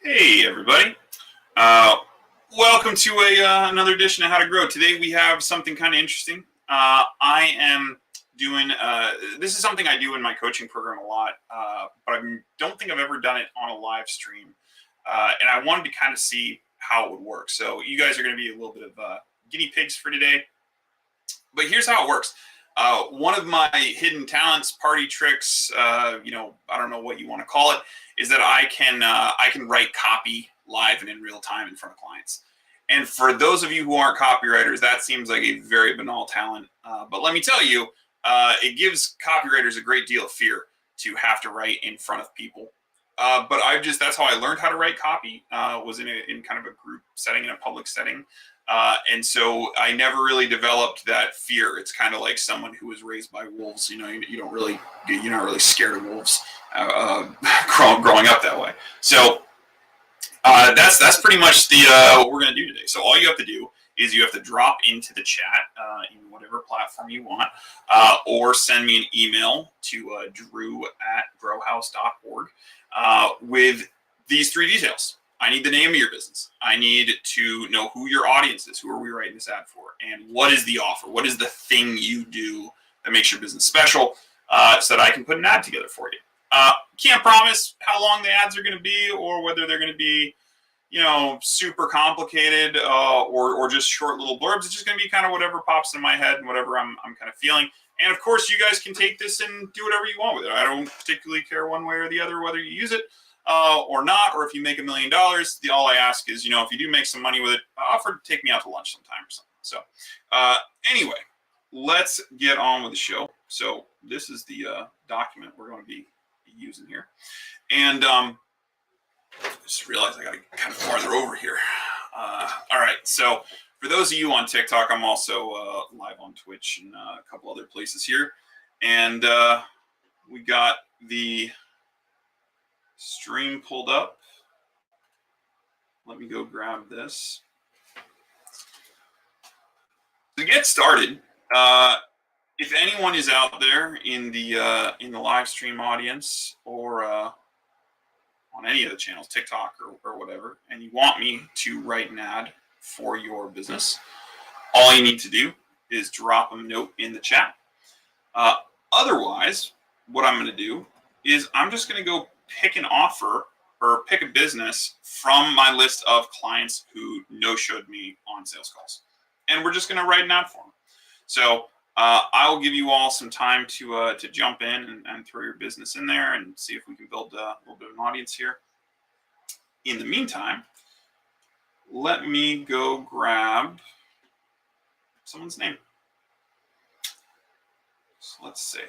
Hey, everybody. Uh, Welcome to another edition of How to Grow. Today we have something kind of interesting. I am doing, this is something I do in my coaching program a lot, but I don't think I've ever done it on a live stream. And I wanted to kind of see how it would work. So you guys are going to be a little bit of guinea pigs for today. But here's how it works. One of my hidden talents, party tricks, I don't know what you want to call it, is that I can write copy live and in real time in front of clients. And for those of you who aren't copywriters, that seems like a very banal talent. But let me tell you, it gives copywriters a great deal of fear to have to write in front of people. But that's how I learned how to write copy, was in kind of a group setting, in a public setting. And so I never really developed that fear. It's kind of like someone who was raised by wolves. You're not really scared of wolves growing up that way. So that's pretty much what we're going to do today. So all you have to do is you have to drop into the chat in whatever platform you want, or send me an email to drew@growhouse.org with these three details. I need the name of your business. I need to know who your audience is. Who are we writing this ad for? And what is the offer? What is the thing you do that makes your business special, so that I can put an ad together for you? Can't promise how long the ads are going to be, or whether they're going to be, super complicated, or just short little blurbs. It's just going to be kind of whatever pops in my head and whatever I'm kind of feeling. And of course, you guys can take this and do whatever you want with it. I don't particularly care one way or the other whether you use it or not, or if you make $1 million. All I ask is, if you do make some money with it, offer to take me out to lunch sometime or something. So anyway, let's get on with the show. So this is the document we're going to be using here. And I just realized I got to kind of farther over here. All right. So for those of you on TikTok, I'm also live on Twitch and a couple other places here. And we got the stream pulled up. Let me go grab this. To get started, if anyone is out there in the live stream audience, or on any of the channels, TikTok or whatever, and you want me to write an ad for your business, all you need to do is drop a note in the chat. Otherwise, what I'm going to do is I'm just going to go pick an offer or pick a business from my list of clients who no-showed me on sales calls. And we're just going to write an ad for them. So I will give you all some time to jump in and throw your business in there and see if we can build a little bit of an audience here. In the meantime, let me go grab someone's name. So let's see.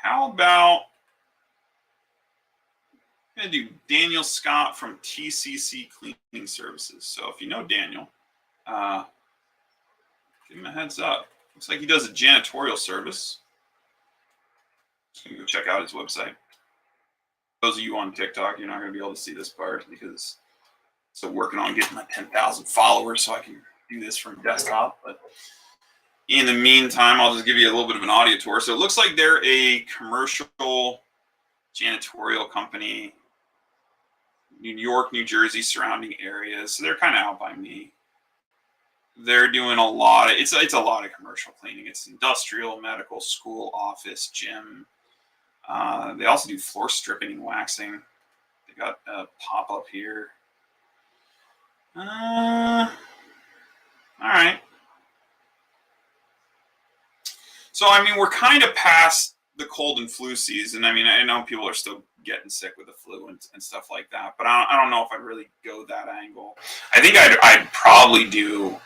How about, I'm going to do Daniel Scott from TCC Cleaning Services. So if you know Daniel, give him a heads up. Looks like he does a janitorial service. Just going to go check out his website. Those of you on TikTok, you're not going to be able to see this part because I'm still working on getting my 10,000 followers so I can do this from desktop. But in the meantime, I'll just give you a little bit of an audio tour. So it looks like they're a commercial janitorial company, New York, New Jersey, surrounding areas. So they're kind of out by me. They're doing a lot of, it's a lot of commercial cleaning. It's industrial, medical, school, office, gym. They also do floor stripping and waxing. They got a pop-up here. All right. So, we're kind of past the cold and flu season. I know people are still getting sick with the flu and stuff like that, but I don't know if I'd really go that angle. I think I'd probably do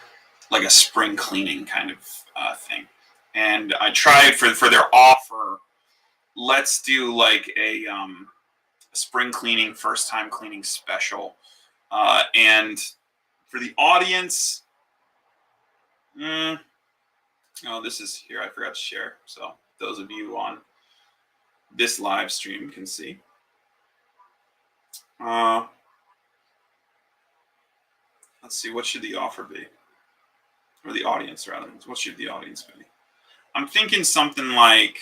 like a spring cleaning kind of thing. And I tried for their offer. let's do like a spring cleaning, first time cleaning special. And for the audience, oh, this is here. I forgot to share. So those of you on this live stream can see. Let's see, what should the offer be? Or the audience, rather. What should the audience be? I'm thinking something like,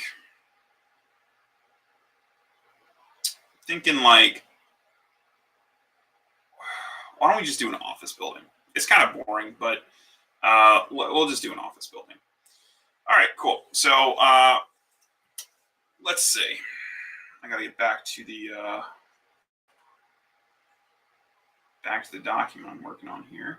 why don't we just do an office building? It's kind of boring, but we'll just do an office building. All right, cool. So let's see. I got to get back to the document I'm working on here.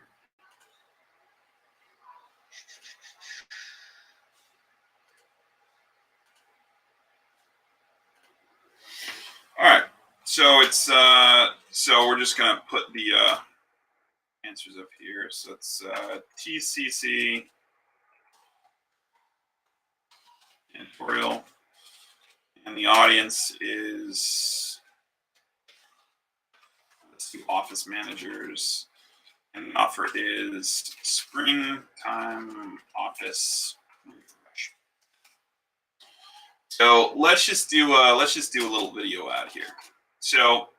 All right. So it's so we're just gonna put the answers up here. So it's TCC editorial, and the audience is, let's do office managers, and the offer is springtime office refresh. So let's just do a little video ad here. So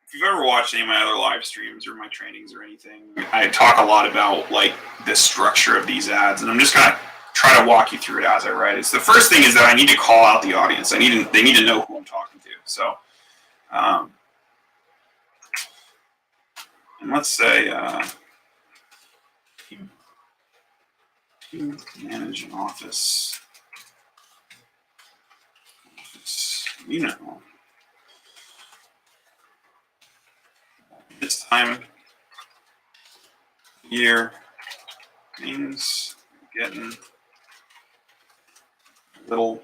if you've ever watched any of my other live streams or my trainings or anything, I talk a lot about like the structure of these ads, and I'm just gonna try to walk you through it as I write it. So the first thing is that I need to call out the audience. They need to know who I'm talking to. So, and let's say to manage an office, you know, this time year means getting a little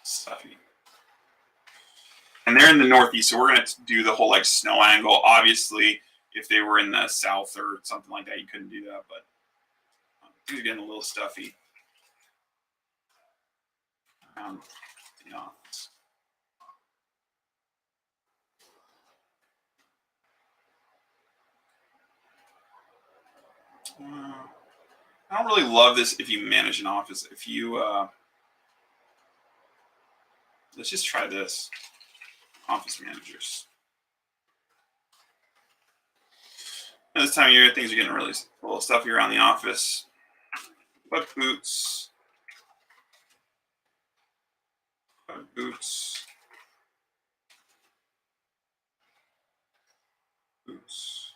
stuffy. And they're in the Northeast, so we're going to do the whole like snow angle. Obviously, if they were in the South or something like that, you couldn't do that, but things are getting a little stuffy around the office. I don't really love this if you manage an office. If you, let's just try this. Office managers. And this time of year, things are getting really a little stuffy around the office. What boots? What boots? Boots.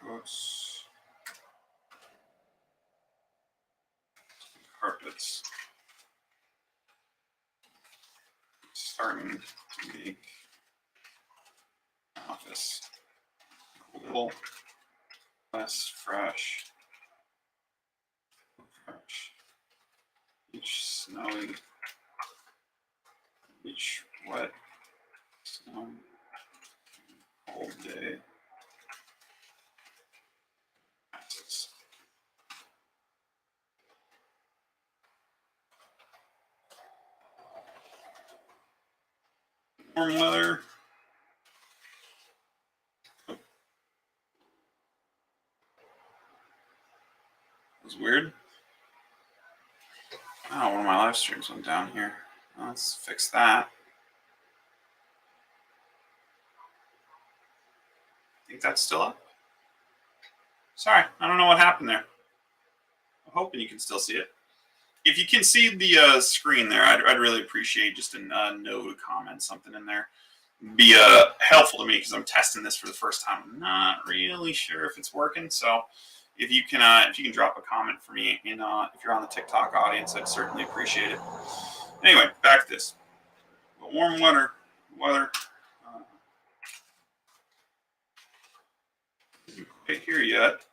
Boots. Carpets. Starting to make office a little less fresh. Each snowy, each wet, snow, cold day. Warm weather. That was weird. Oh, one of my live streams went down here. Let's fix that. I think that's still up. Sorry, I don't know what happened there. I'm hoping you can still see it. If you can see the screen there, I'd really appreciate just a note, a comment, something in there. It'd be helpful to me because I'm testing this for the first time. I'm not really sure if it's working. So if you can drop a comment for me, and if you're on the TikTok audience, I'd certainly appreciate it. Anyway, back to this. But warm weather. Isn't quite here yet.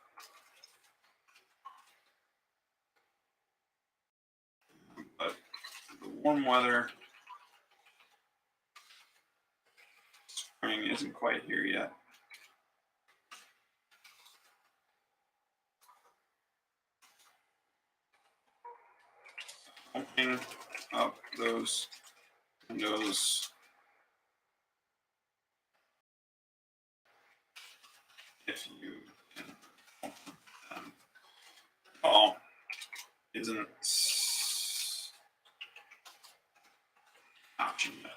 But the warm weather spring isn't quite here yet. Opening up those windows. If you can open them. Oh, isn't option yet.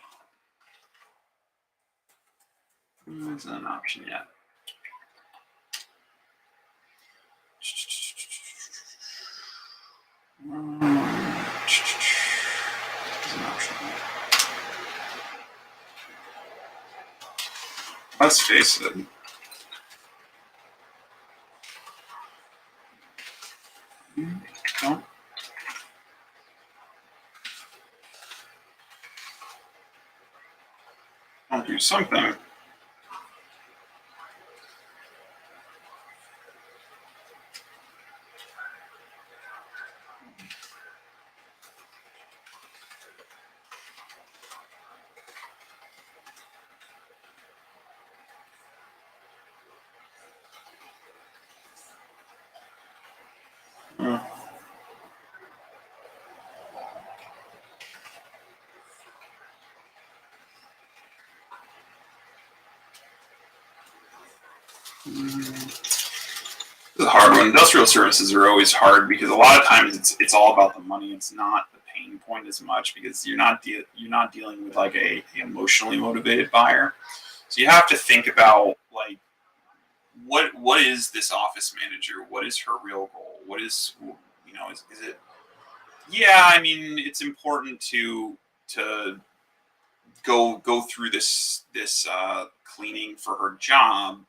Isn't an option yet. Let's face it. Don't do something. The hard one. Industrial services are always hard because a lot of times it's all about the money. It's not the pain point as much because you're not dealing with like a emotionally motivated buyer. So you have to think about like what is this office manager? What is her real goal? What is is it? Yeah, I mean it's important to go through this cleaning for her job.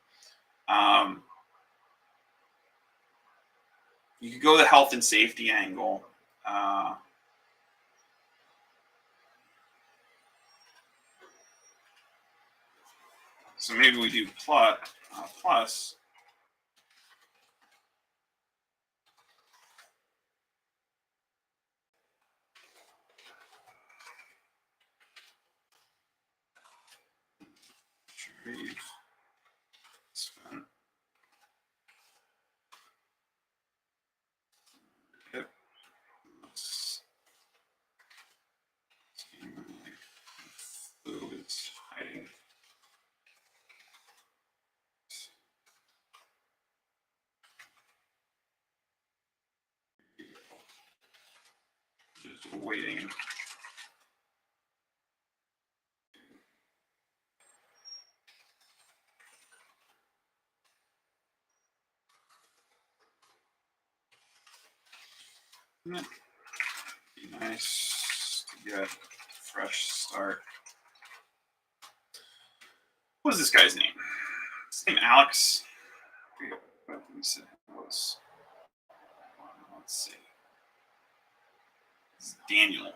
You could go the health and safety angle. So maybe we do plus. Spent. Yep. Fluids hiding. Just waiting. Be nice to get a fresh start. What is this guy's name? His name Alex. Let me see. Let's see. It's Daniel.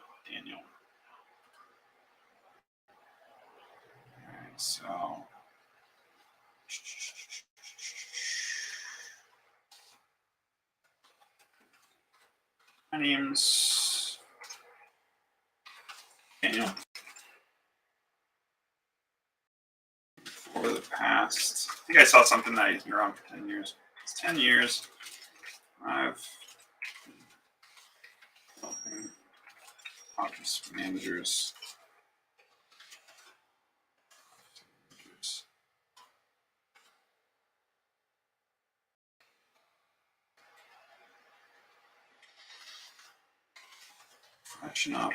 Alright, so my name's Daniel. For the past, I think I saw something that he's been around for 10 years. It's 10 years. I've been helping office managers. Freshen up.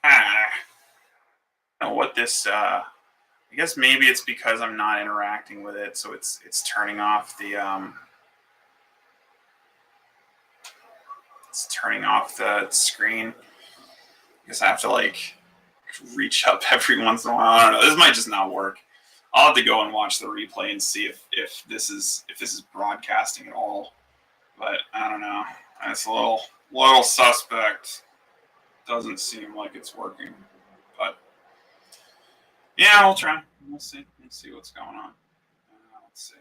I don't know what this. I guess maybe it's because I'm not interacting with it, so it's turning off the It's turning off the screen. I guess I have to like reach up every once in a while. I don't know. This might just not work. I'll have to go and watch the replay and see if this is broadcasting at all. But I don't know. It's a little suspect. Doesn't seem like it's working. But yeah, we'll try. We'll see. Let's see what's going on. Let's see.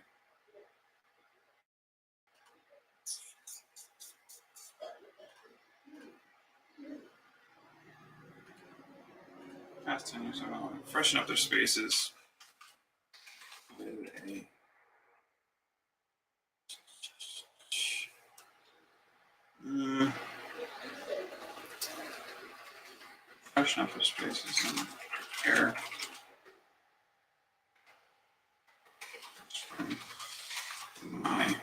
Past 10 years ago, freshen up their spaces with a freshen up the spaces and prepare. My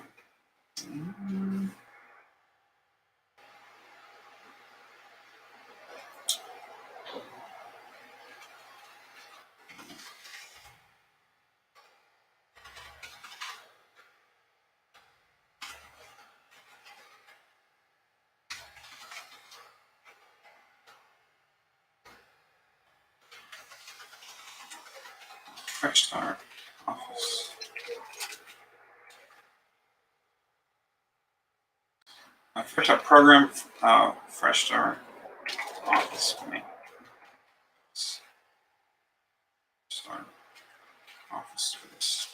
Fresh Start Office. A Fresh Start program. Fresh Start Office. Start Office Space.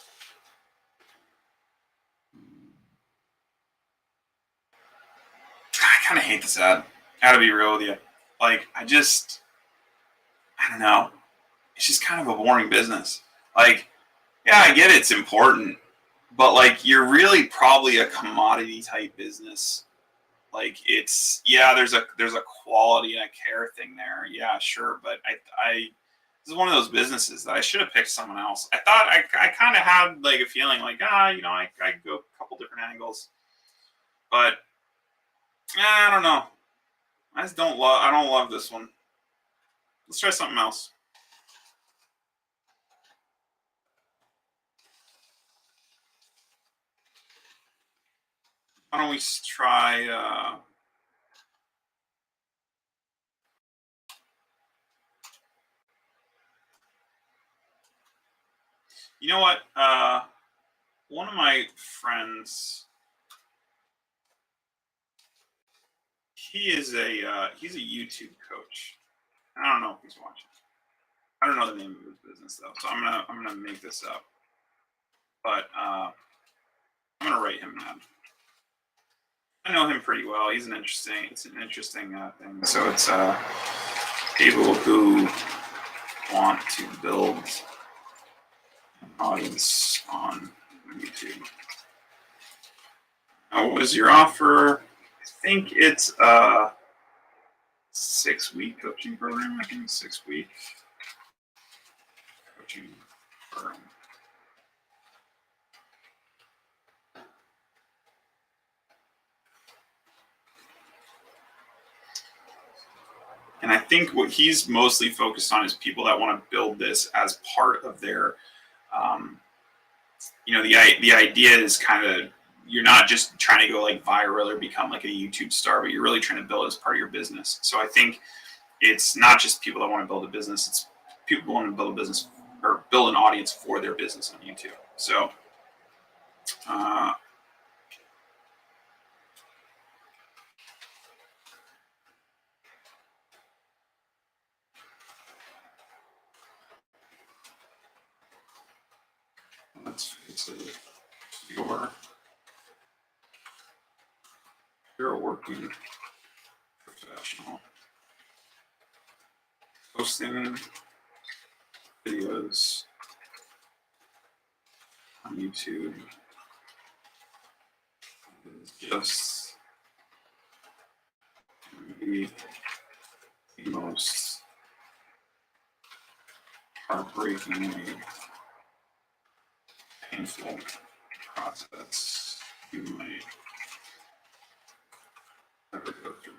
I kind of hate this ad. Gotta be real with you. Like, I don't know. It's just kind of a boring business. Like, yeah, I get it's important, but like, you're really probably a commodity type business. Like, there's a quality and a care thing there. Yeah, sure, but I this is one of those businesses that I should have picked someone else. I thought I kind of had like a feeling like I could go a couple different angles, but I don't know. I don't love this one. Let's try something else. Why don't we try? You know what? One of my friends, he's a YouTube coach. I don't know if he's watching. I don't know the name of his business though, so I'm gonna make this up. But I'm gonna write him an ad. I know him pretty well. It's an interesting thing. So it's people who want to build an audience on YouTube. Now, what was your offer? I think it's a 6-week coaching program. I think 6-week coaching program. And I think what he's mostly focused on is people that want to build this as part of their, the idea is kind of, you're not just trying to go like viral or become like a YouTube star, but you're really trying to build it as part of your business. So I think it's not just people that want to build a business, it's people who want to build a business or build an audience for their business on YouTube. So, let's face it, you're a working professional. Posting videos on YouTube is just maybe the most heartbreakingly painful process you might ever go through.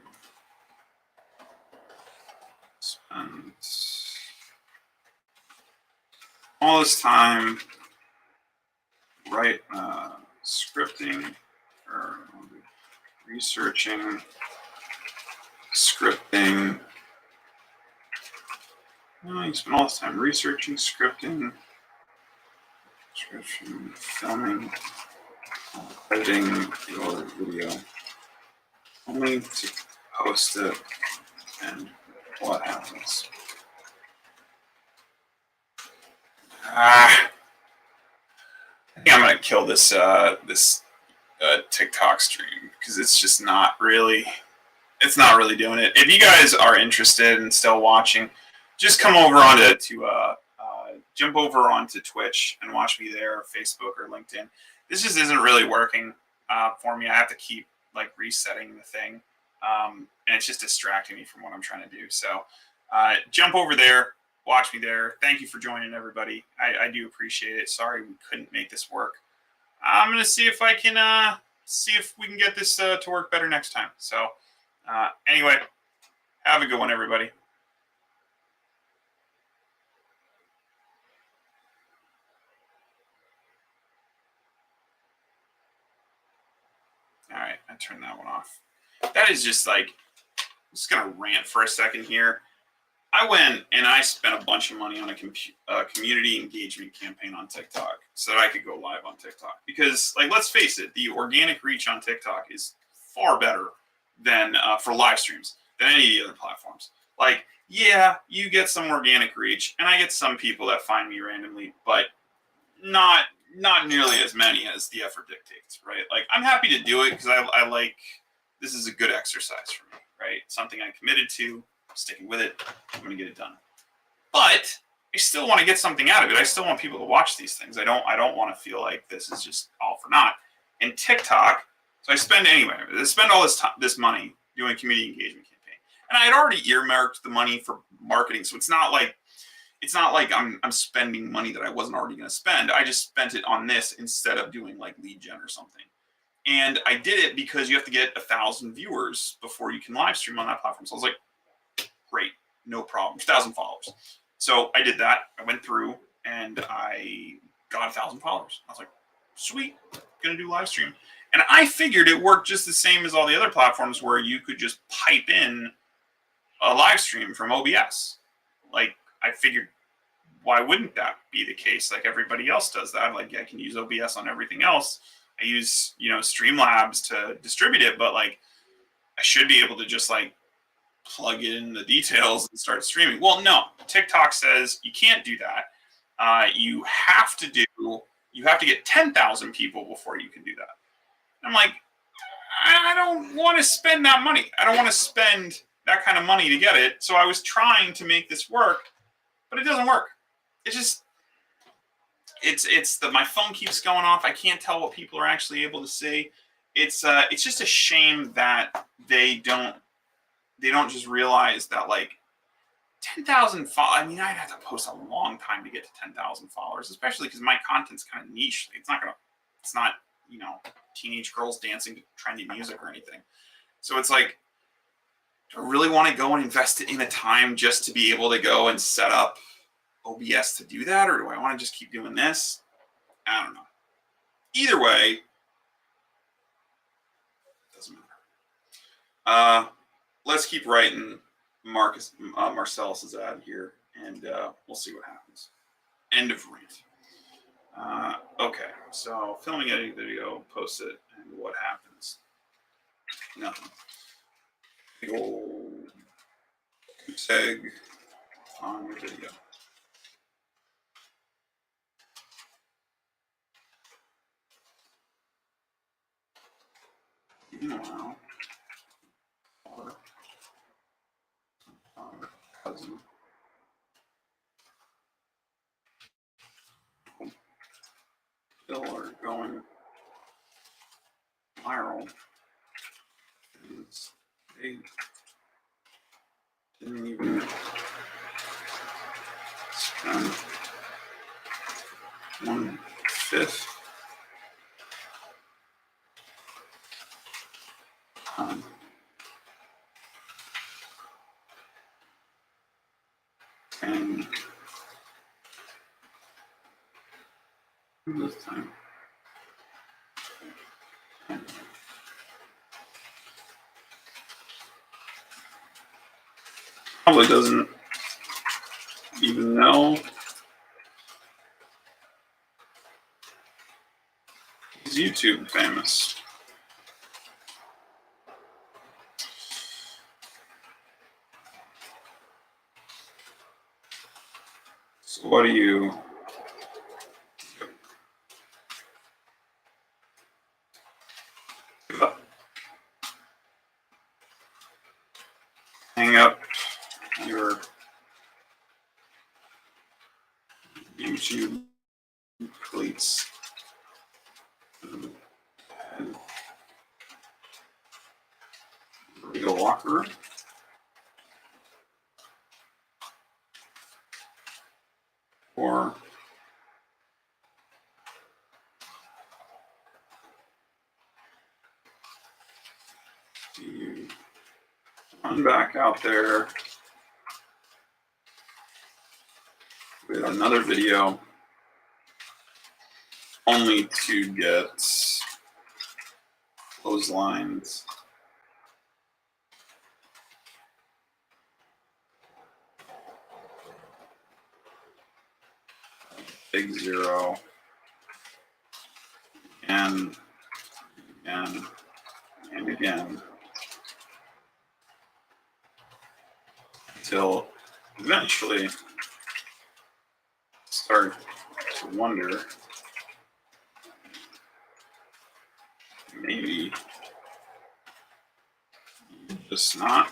Spend all this time scripting or researching, scripting. You spend all this time researching, scripting, filming, editing your video, only to post it, and what happens? I think I'm gonna kill this TikTok stream because it's just not really doing it. If you guys are interested and still watching, just come over jump over onto Twitch and watch me there, or Facebook or LinkedIn. This just isn't really working for me. I have to keep like resetting the thing, and it's just distracting me from what I'm trying to do. So Jump over there, watch me there. Thank you for joining, everybody. I do appreciate it. Sorry we couldn't make this work. I'm gonna see if I can see if we can get this to work better next time. So anyway, have a good one, everybody. All right, I turned that one off. That is just like, I'm just gonna rant for a second here. I went and I spent a bunch of money on a community engagement campaign on TikTok so that I could go live on TikTok. Because, like, let's face it, the organic reach on TikTok is far better than for live streams than any of the other platforms. Like, yeah, you get some organic reach, and I get some people that find me randomly, but not nearly as many as the effort dictates, right? Like, I'm happy to do it because I like, this is a good exercise for me, right? Something I committed to, sticking with it, I'm going to get it done. But I still want to get something out of it. I still want people to watch these things. I don't want to feel like this is just all for naught. And TikTok, so I spend all this money doing a community engagement campaign. And I had already earmarked the money for marketing, so it's not like I'm spending money that I wasn't already going to spend. I just spent it on this instead of doing like lead gen or something. And I did it because you have to get 1,000 viewers before you can live stream on that platform. So I was like, great, no problem, 1,000 followers. So I did that. I went through and I got 1,000 followers. I was like, sweet, gonna do live stream. And I figured it worked just the same as all the other platforms where you could just pipe in a live stream from OBS. Like, I figured, why wouldn't that be the case? Like, everybody else does that. Like, I can use OBS on everything else. I use, Streamlabs to distribute it, but like, I should be able to just like plug in the details and start streaming. Well, no, TikTok says you can't do that. You have to get 10,000 people before you can do that. I'm like, I don't want to spend that money. I don't want to spend that kind of money to get it. So I was trying to make this work, but it doesn't work. It just, my phone keeps going off. I can't tell what people are actually able to see. It's just a shame that they don't just realize that, like, 10,000 followers. I mean, I'd have to post a long time to get to 10,000 followers, especially because my content's kind of niche. It's not teenage girls dancing to trendy music or anything. So it's like, do I really want to go and invest in a time just to be able to go and set up OBS to do that, or do I want to just keep doing this? I don't know. Either way, doesn't matter. Let's keep writing Marcellus's ad here, and we'll see what happens. End of rant. Okay, so filming editing video, post it, and what happens? Nothing. Big old tag on video. Meanwhile, our cousin still are going viral. They didn't even spend 1/5 time. And this time. Probably doesn't even know he's YouTube famous. So what do you give up? Hang up your YouTube cleats. Real locker room. or do you run back out there with another video only to get clotheslines, big zero, and again, until eventually start to wonder, maybe just not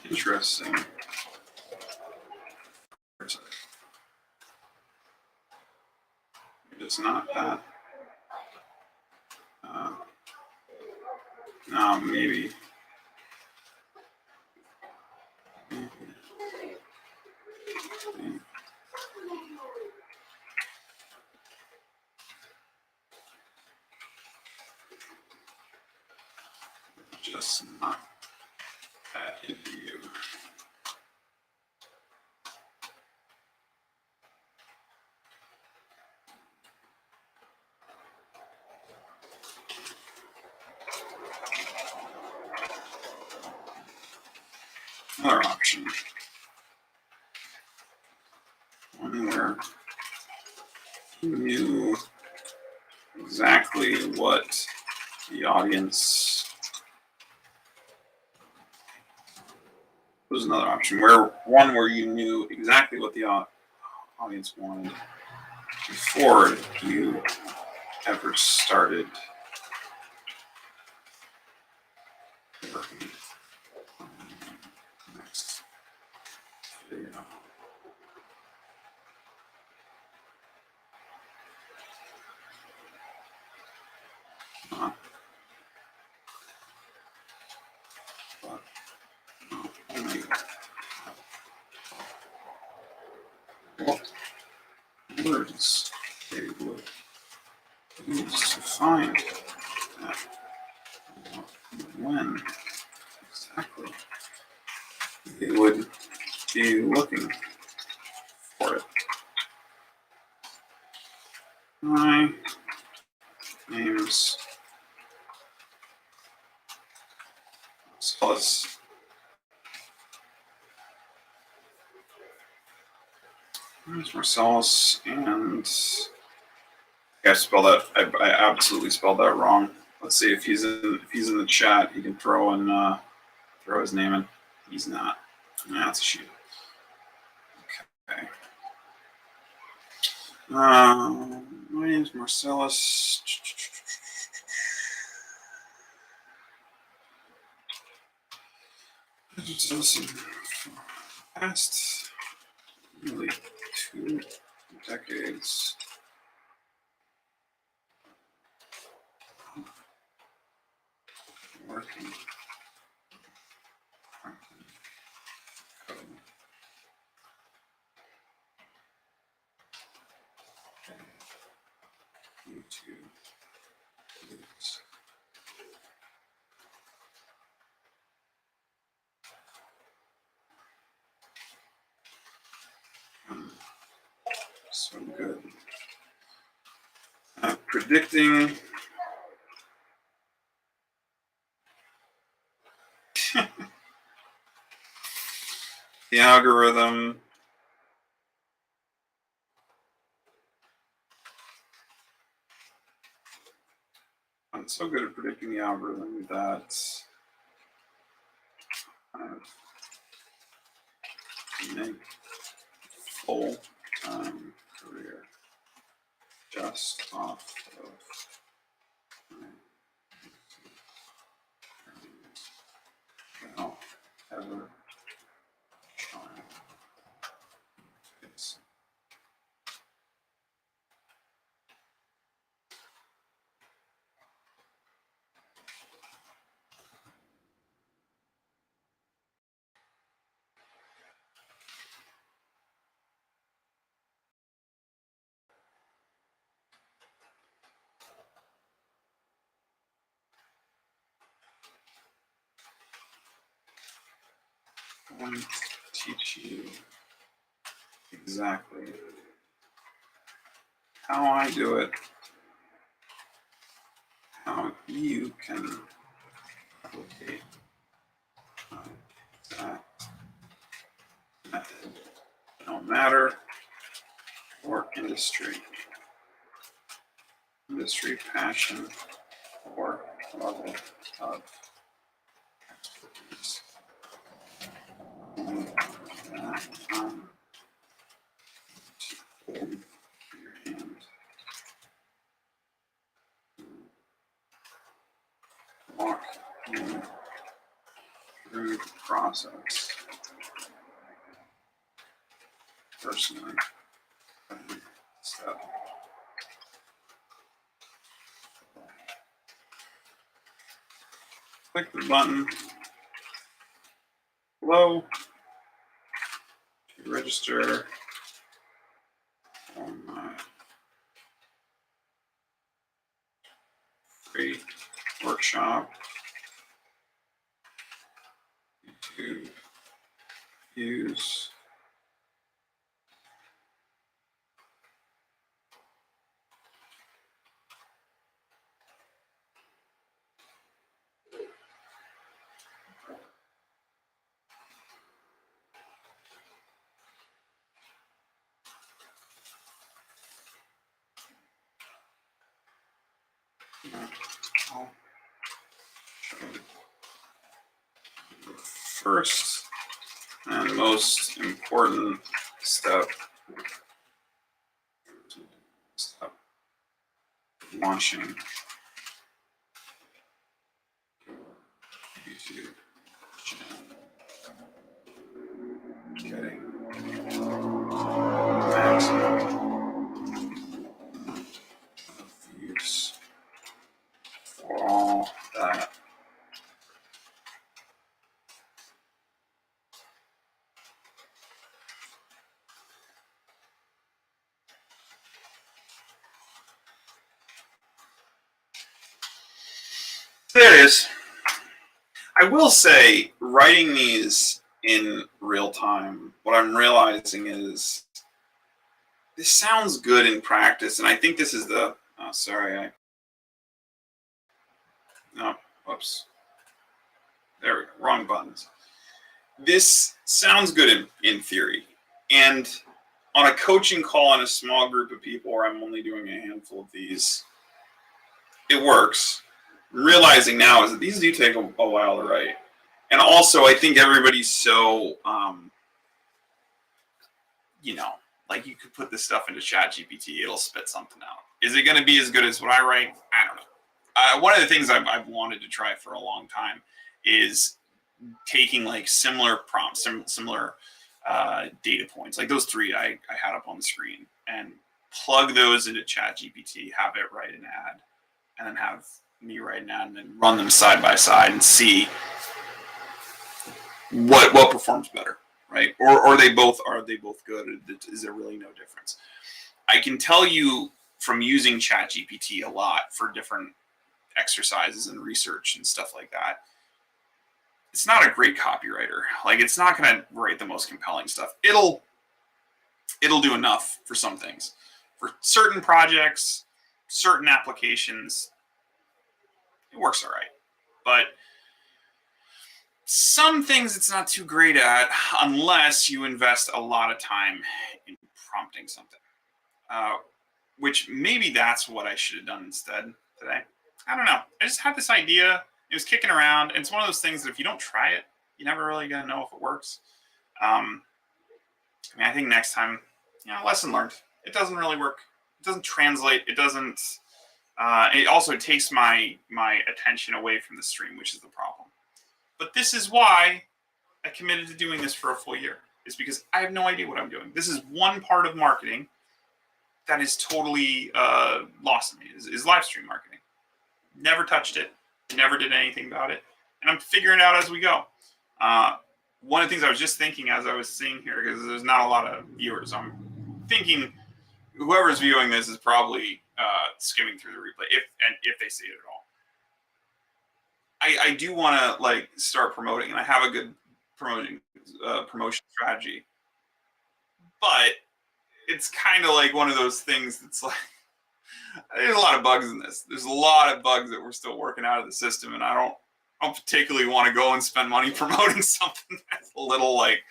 interesting. It's not that. No, maybe. Just not that into you. Another option. One where you knew exactly what the audience was. Another option where you knew exactly what the audience wanted before you ever started working on the next video. What words they would use to find that, when exactly they would be looking for it. My name's Marcellus. There's Marcellus, and I spelled that. I absolutely spelled that wrong. Let's see if he's in the chat. He can throw his name in. He's not. That's a shame. Okay. My name's Marcellus. Listen, past nearly 2 decades. Working on code. YouTube videos. So good. Predicting the algorithm. I'm so good at predicting the algorithm that I make full-time career just off of my without ever trying. It's going to teach you exactly how I do it, how you can replicate that method, no matter or industry passion, or level of expertise. To hold your hand, walk you through the process personally. Step. Click the button below to register on my free workshop. To use I'll show you the first and most important step launching YouTube channel, getting maximum views for all that. There it is. I will say, writing these in real time, what I'm realizing is this sounds good in practice, and I think this is the. Oh, sorry, no, whoops. There we go. Wrong buttons. This sounds good in theory, and on a coaching call in a small group of people where I'm only doing a handful of these, it works. Realizing now is that these do take a while to write. And also, I think everybody's so, like you could put this stuff into ChatGPT, it'll spit something out. Is it going to be as good as what I write? I don't know. One of the things I've wanted to try for a long time is taking like similar prompts, similar data points, like those three I had up on the screen, and plug those into ChatGPT, have it write an ad, and then have me write an ad, and then run them side by side and see what performs better, right? Or are they both good? Is there really no difference? I can tell you from using ChatGPT a lot for different exercises and research and stuff like that, it's not a great copywriter. Like, it's not going to write the most compelling stuff. It'll do enough for some things. For certain projects, certain applications, it works all right. But some things it's not too great at unless you invest a lot of time in prompting something. Which maybe that's what I should have done instead today. I don't know. I just had this idea. It was kicking around. And it's one of those things that if you don't try it, you're never really going to know if it works. I think next time, lesson learned. It doesn't really work. It doesn't translate. It doesn't. It also takes my attention away from the stream, which is the problem. But this is why I committed to doing this for a full year. Is because I have no idea what I'm doing. This is one part of marketing that is totally lost to me, is live stream marketing. Never touched it. Never did anything about it. And I'm figuring it out as we go. One of the things I was just thinking as I was seeing here, because there's not a lot of viewers, I'm thinking whoever's viewing this is probably skimming through the replay, if they see it at all. I do want to start promoting, and I have a good promotion strategy, but it's kind of like one of those things that's like there's a lot of bugs in this. There's a lot of bugs that we're still working out of the system, and I don't particularly want to go and spend money promoting something that's a little like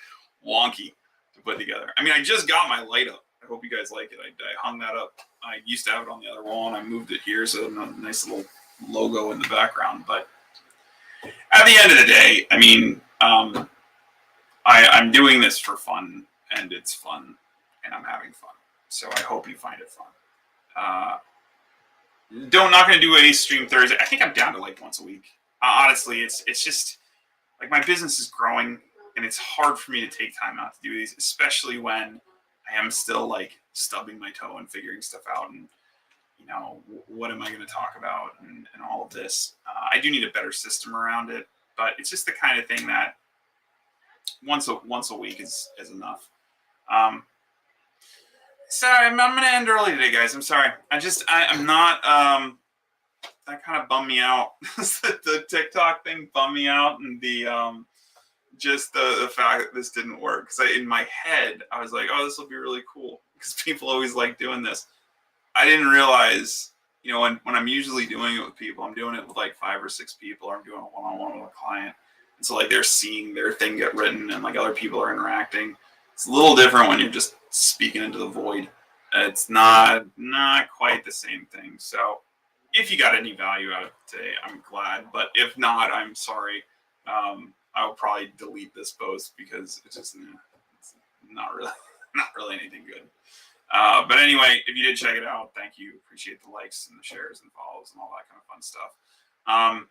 wonky to put together. I mean, I just got my light up. I hope you guys like it. I hung that up. I used to have it on the other wall, and I moved it here, so a nice little logo in the background. But at the end of the day, I mean, I'm doing this for fun, and it's fun, and I'm having fun. So I hope you find it fun. Not going to do a stream Thursday. I think I'm down to like once a week. Honestly, it's just like my business is growing, and it's hard for me to take time out to do these, especially when I am still like stubbing my toe and figuring stuff out, and what am I going to talk about, and all of this. I do need a better system around it, but it's just the kind of thing that once a week is enough. Sorry, I'm going to end early today, guys. I'm sorry. I'm not. That kind of bummed me out. The TikTok thing bummed me out, and the just the fact that this didn't work. Because in my head, I was like, "Oh, this will be really cool," because people always like doing this. I didn't realize, when I'm usually doing it with people, I'm doing it with like 5 or 6 people, or I'm doing it one-on-one with a client, and so like they're seeing their thing get written, and like other people are interacting. It's a little different when you're just speaking into the void. It's not quite the same thing. So if you got any value out of it today, I'm glad. But if not, I'm sorry. I'll probably delete this post because it's just it's not really anything good. But anyway, if you did check it out, thank you. Appreciate the likes and the shares and follows and all that kind of fun stuff.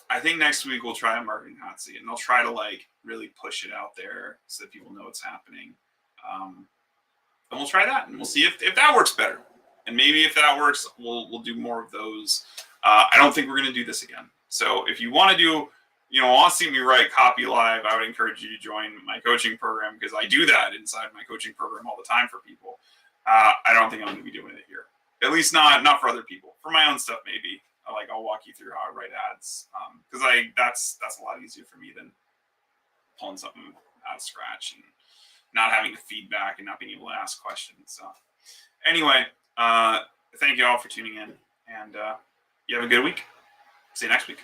I think next week we'll try a marketing hot seat, and I'll try to like really push it out there so that people know what's happening. And we'll try that, and we'll see if that works better. And maybe if that works, we'll do more of those. I don't think we're going to do this again. So if you want to do, want to see me write copy live, I would encourage you to join my coaching program, because I do that inside my coaching program all the time for people. I don't think I'm going to be doing it here. At least not for other people. For my own stuff, maybe. I'll walk you through how I write ads, because that's a lot easier for me than pulling something out of scratch and not having the feedback and not being able to ask questions. So anyway, thank you all for tuning in, and you have a good week. See you next week.